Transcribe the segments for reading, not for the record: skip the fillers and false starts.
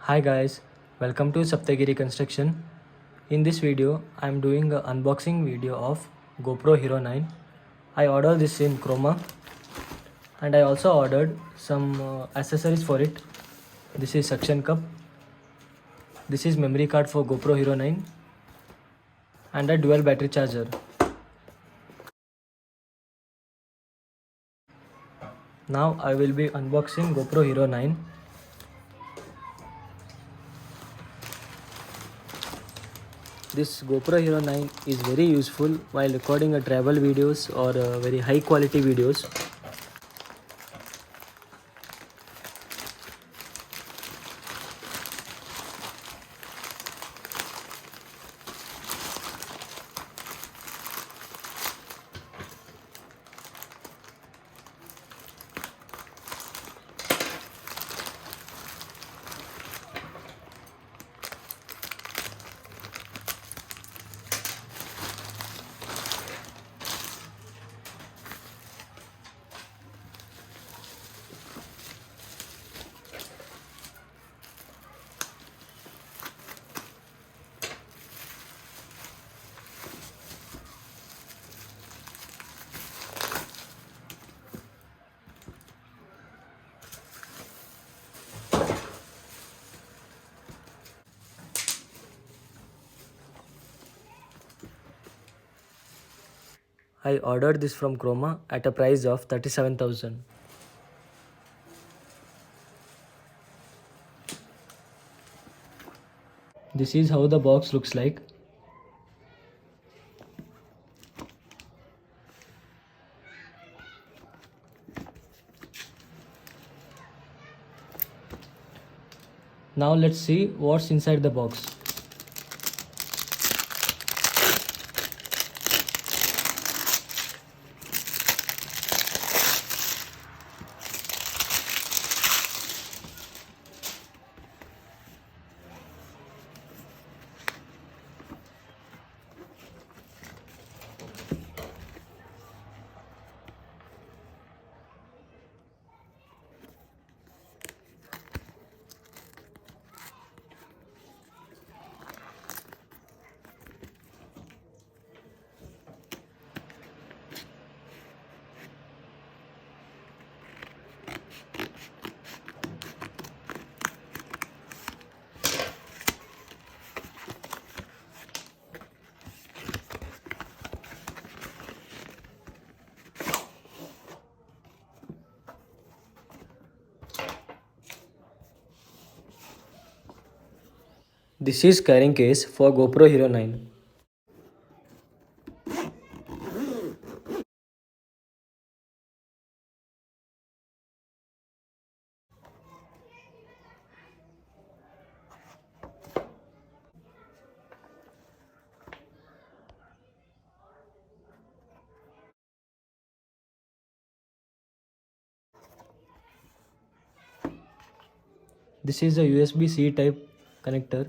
Hi guys, welcome to Saptagiri Construction. In this video, I am doing an unboxing video of GoPro Hero 9. I ordered this in Chroma and I also ordered some accessories for it. This is suction cup, this is memory card for GoPro Hero 9 and a dual battery charger. Now I will be unboxing GoPro Hero 9. This GoPro Hero 9 is very useful while recording a travel videos or very high quality videos. I ordered this from Chroma at a price of 37,000. This is how the box looks like. Now let's see what's inside the box. This is carrying case for GoPro Hero 9. This is a USB-C type connector.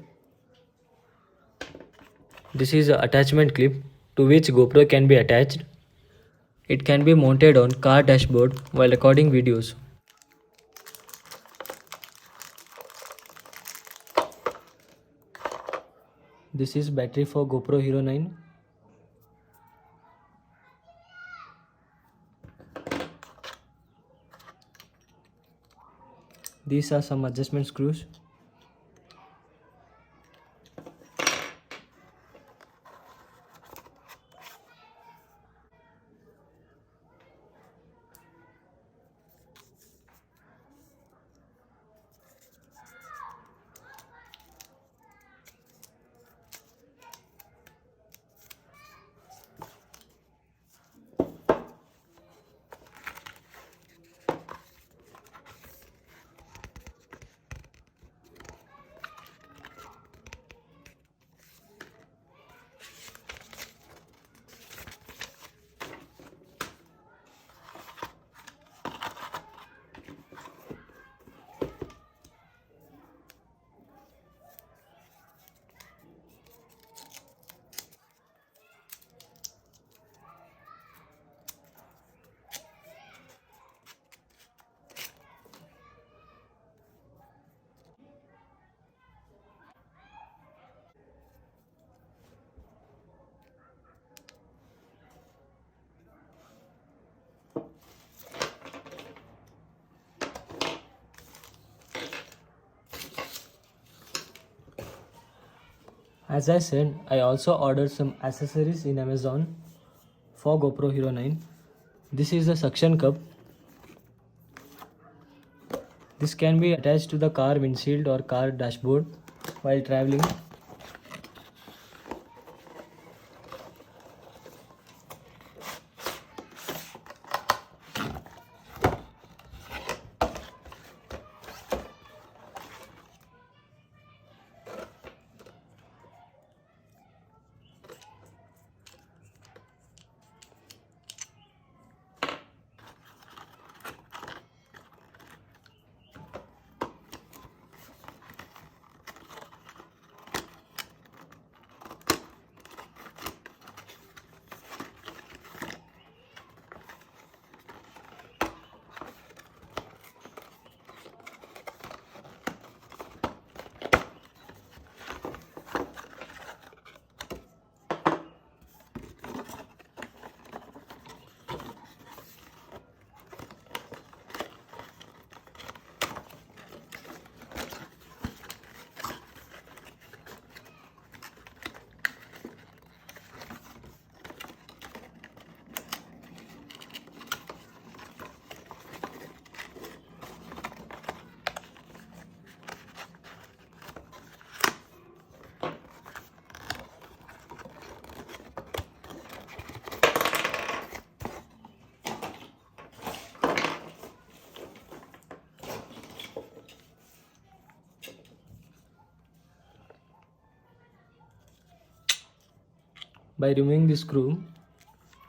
This is an attachment clip to which GoPro can be attached. It can be mounted on car dashboard while recording videos. This is battery for GoPro Hero 9. These are some adjustment screws. As I said, I also ordered some accessories in Amazon for GoPro Hero 9. This is a suction cup. This can be attached to the car windshield or car dashboard while traveling. By removing this screw,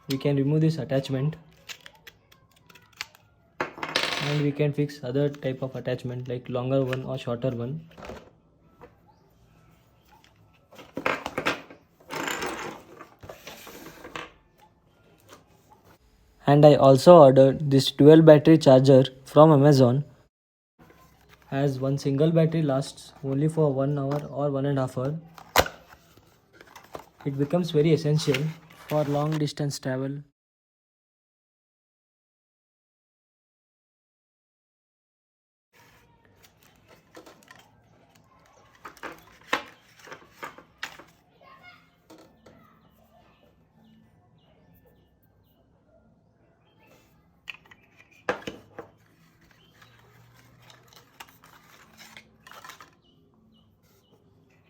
we can remove this attachment and we can fix other type of attachment like longer one or shorter one. And I also ordered this dual battery charger from Amazon. As one single battery lasts only for 1 hour or 1.5 hours, it becomes very essential for long distance travel.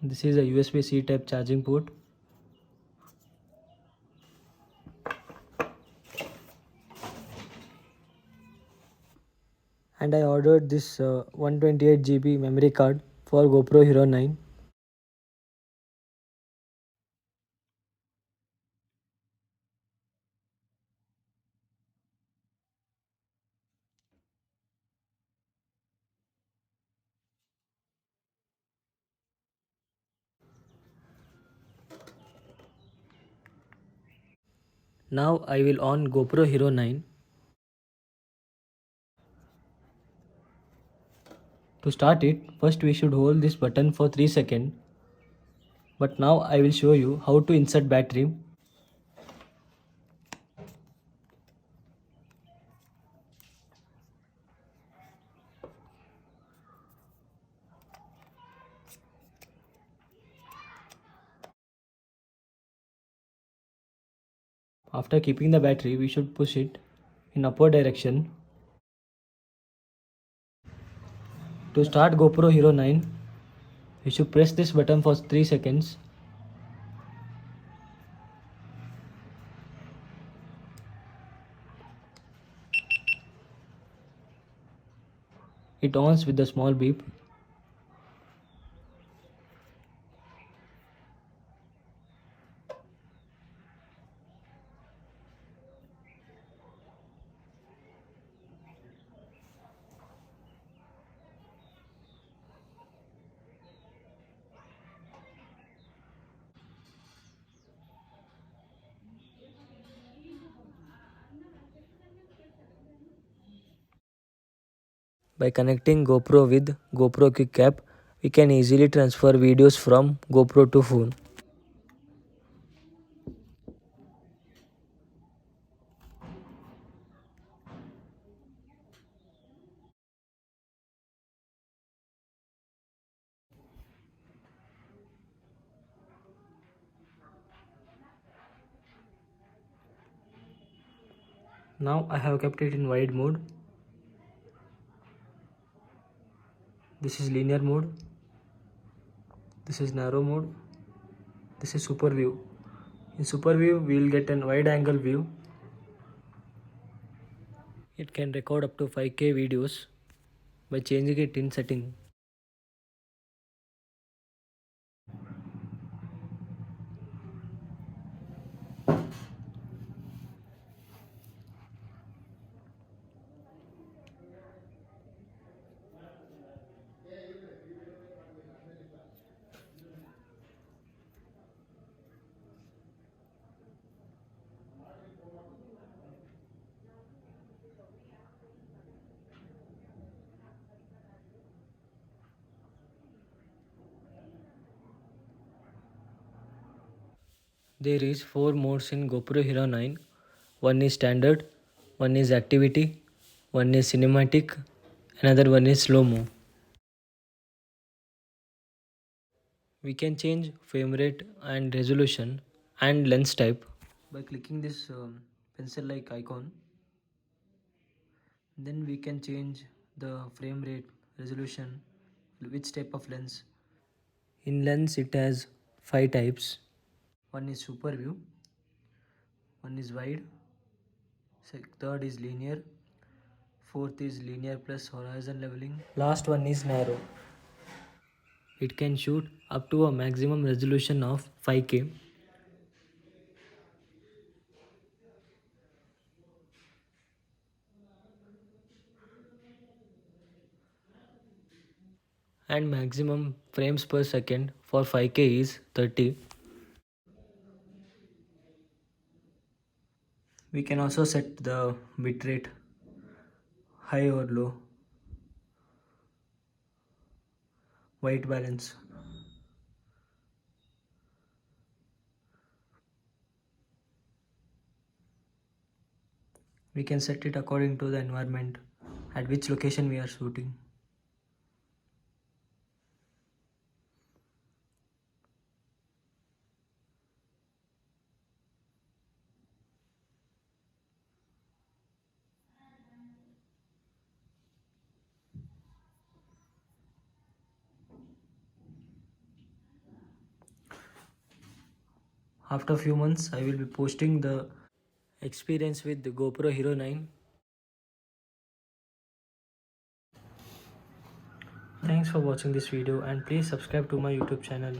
This is a USB-C type charging port. And I ordered this 128 GB memory card for GoPro Hero 9. Now I will on GoPro Hero 9. To start it, first we should hold this button for 3 seconds. But now I will show you how to insert battery. After keeping the battery, we should push it in upward direction. To start GoPro Hero 9, we should press this button for 3 seconds. It ons with a small beep. By connecting GoPro with GoPro Quick Cap, we can easily transfer videos from GoPro to phone. Now I have kept it in wide mode. This is linear mode. This is narrow mode. This is super view. In super view, we will get a wide angle view. It can record up to 5K videos by changing it in setting. There is 4 modes in GoPro Hero 9. One is standard, one is activity, one is cinematic, another one is slow-mo. We can change frame rate and resolution and lens type by clicking this pencil-like icon. Then we can change the frame rate, resolution, which type of lens. In lens it has 5 types. One is super view, one is wide, third is linear, fourth is linear plus horizon leveling, last one is narrow. It can shoot up to a maximum resolution of 5K. And maximum frames per second for 5K is 30. We can also set the bitrate high or low, white balance. We can set it according to the environment at which location we are shooting. After a few months, I will be posting the experience with the GoPro Hero 9. Thanks for watching this video and please subscribe to my YouTube channel.